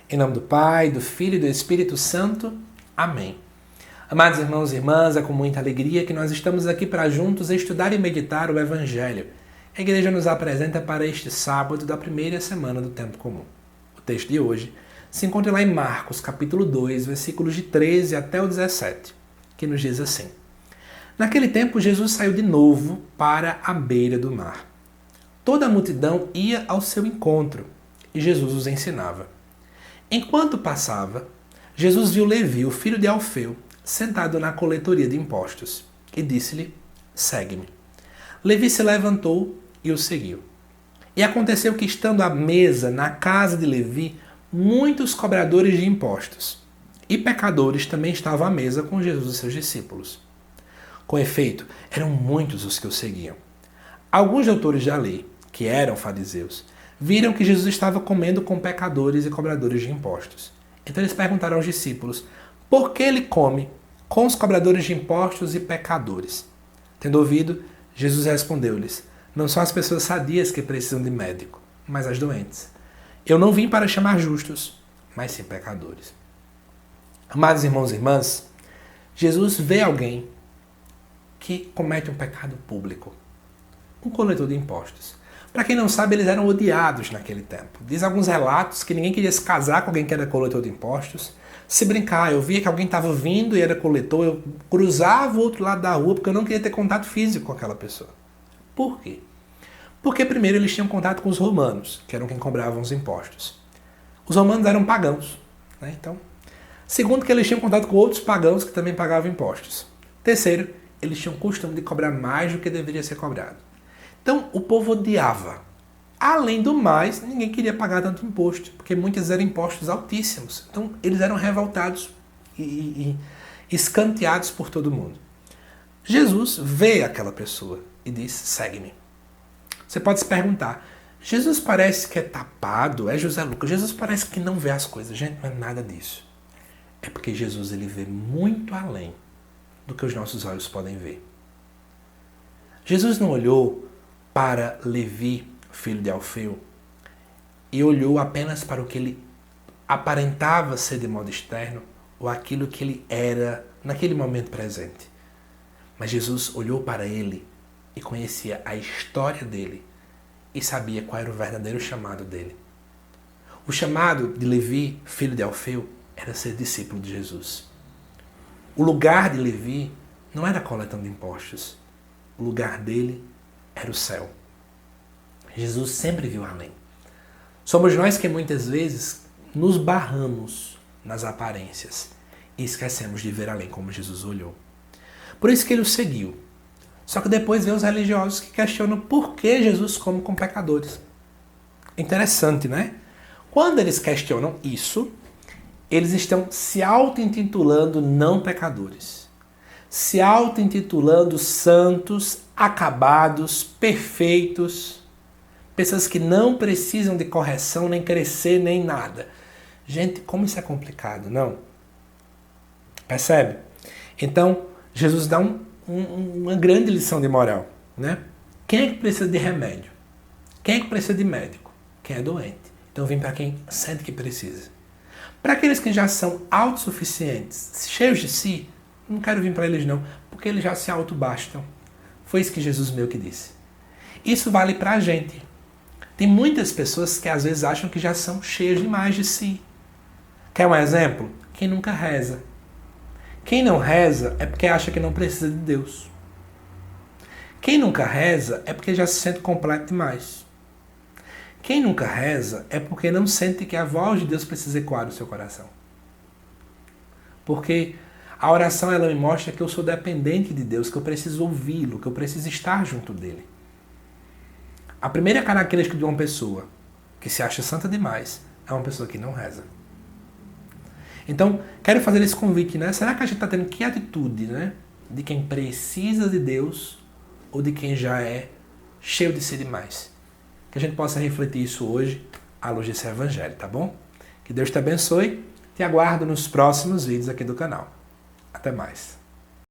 Em nome do Pai, do Filho e do Espírito Santo. Amém. Amados irmãos e irmãs, é com muita alegria que nós estamos aqui para juntos estudar e meditar o Evangelho. A igreja nos apresenta para este sábado da primeira semana do Tempo Comum. O texto de hoje se encontra lá em Marcos, capítulo 2, versículos de 13 até o 17, que nos diz assim: Naquele tempo, Jesus saiu de novo para a beira do mar. Toda a multidão ia ao seu encontro e Jesus os ensinava. Enquanto passava, Jesus viu Levi, o filho de Alfeu, sentado na coletoria de impostos, e disse-lhe: Segue-me. Levi se levantou e o seguiu. E aconteceu que, estando à mesa na casa de Levi, muitos cobradores de impostos e pecadores também estavam à mesa com Jesus e seus discípulos. Com efeito, eram muitos os que o seguiam. Alguns doutores da lei, que eram fariseus, viram que Jesus estava comendo com pecadores e cobradores de impostos. Então eles perguntaram aos discípulos: por que ele come com os cobradores de impostos e pecadores? Tendo ouvido, Jesus respondeu-lhes: não são as pessoas sadias que precisam de médico, mas as doentes. Eu não vim para chamar justos, mas sim pecadores. Amados irmãos e irmãs, Jesus vê alguém que comete um pecado público, um coletor de impostos. Para quem não sabe, eles eram odiados naquele tempo. Diz alguns relatos que ninguém queria se casar com alguém que era coletor de impostos. Se brincar, eu via que alguém estava vindo e era coletor, eu cruzava o outro lado da rua porque eu não queria ter contato físico com aquela pessoa. Por quê? Porque primeiro eles tinham contato com os romanos, que eram quem cobravam os impostos. Os romanos eram pagãos, né? Então, segundo, que eles tinham contato com outros pagãos que também pagavam impostos. Terceiro, eles tinham o costume de cobrar mais do que deveria ser cobrado. Então, o povo odiava. Além do mais, ninguém queria pagar tanto imposto, porque muitos eram impostos altíssimos. Então, eles eram revoltados e escanteados por todo mundo. Jesus vê aquela pessoa e diz: segue-me. Você pode se perguntar: Jesus parece que é tapado? É José Lucas? Jesus parece que não vê as coisas. Gente, não é nada disso. É porque Jesus ele vê muito além do que os nossos olhos podem ver. Jesus não olhou para Levi, filho de Alfeu, e olhou apenas para o que ele aparentava ser de modo externo, ou aquilo que ele era naquele momento presente. Mas Jesus olhou para ele e conhecia a história dele e sabia qual era o verdadeiro chamado dele. O chamado de Levi, filho de Alfeu, era ser discípulo de Jesus. O lugar de Levi não era coletando impostos. O lugar dele era o céu. Jesus sempre viu além. Somos nós que muitas vezes nos barramos nas aparências e esquecemos de ver além como Jesus olhou. Por isso que ele o seguiu. Só que depois vem os religiosos que questionam por que Jesus come com pecadores. Interessante, né? Quando eles questionam isso, eles estão se auto-intitulando não pecadores. Se auto-intitulando santos, acabados, perfeitos. Pessoas que não precisam de correção, nem crescer, nem nada. Gente, como isso é complicado, não? Percebe? Então, Jesus dá uma grande lição de moral, né? Quem é que precisa de remédio? Quem é que precisa de médico? Quem é doente. Então, vem para quem sente que precisa. Para aqueles que já são autossuficientes, cheios de si, não quero vir para eles não, porque eles já se autobastam. Foi isso que Jesus meio que disse. Isso vale para a gente. Tem muitas pessoas que às vezes acham que já são cheias demais de si. Quer um exemplo? Quem nunca reza. Quem não reza é porque acha que não precisa de Deus. Quem nunca reza é porque já se sente completo demais. Quem nunca reza é porque não sente que a voz de Deus precisa ecoar no seu coração. Porque a oração ela me mostra que eu sou dependente de Deus, que eu preciso ouvi-lo, que eu preciso estar junto dele. A primeira característica de uma pessoa que se acha santa demais é uma pessoa que não reza. Então, quero fazer esse convite, né? Será que a gente está tendo que atitude, né? De quem precisa de Deus ou de quem já é cheio de si demais? Que a gente possa refletir isso hoje à luz desse Evangelho, tá bom? Que Deus te abençoe. Te aguardo nos próximos vídeos aqui do canal. Até mais.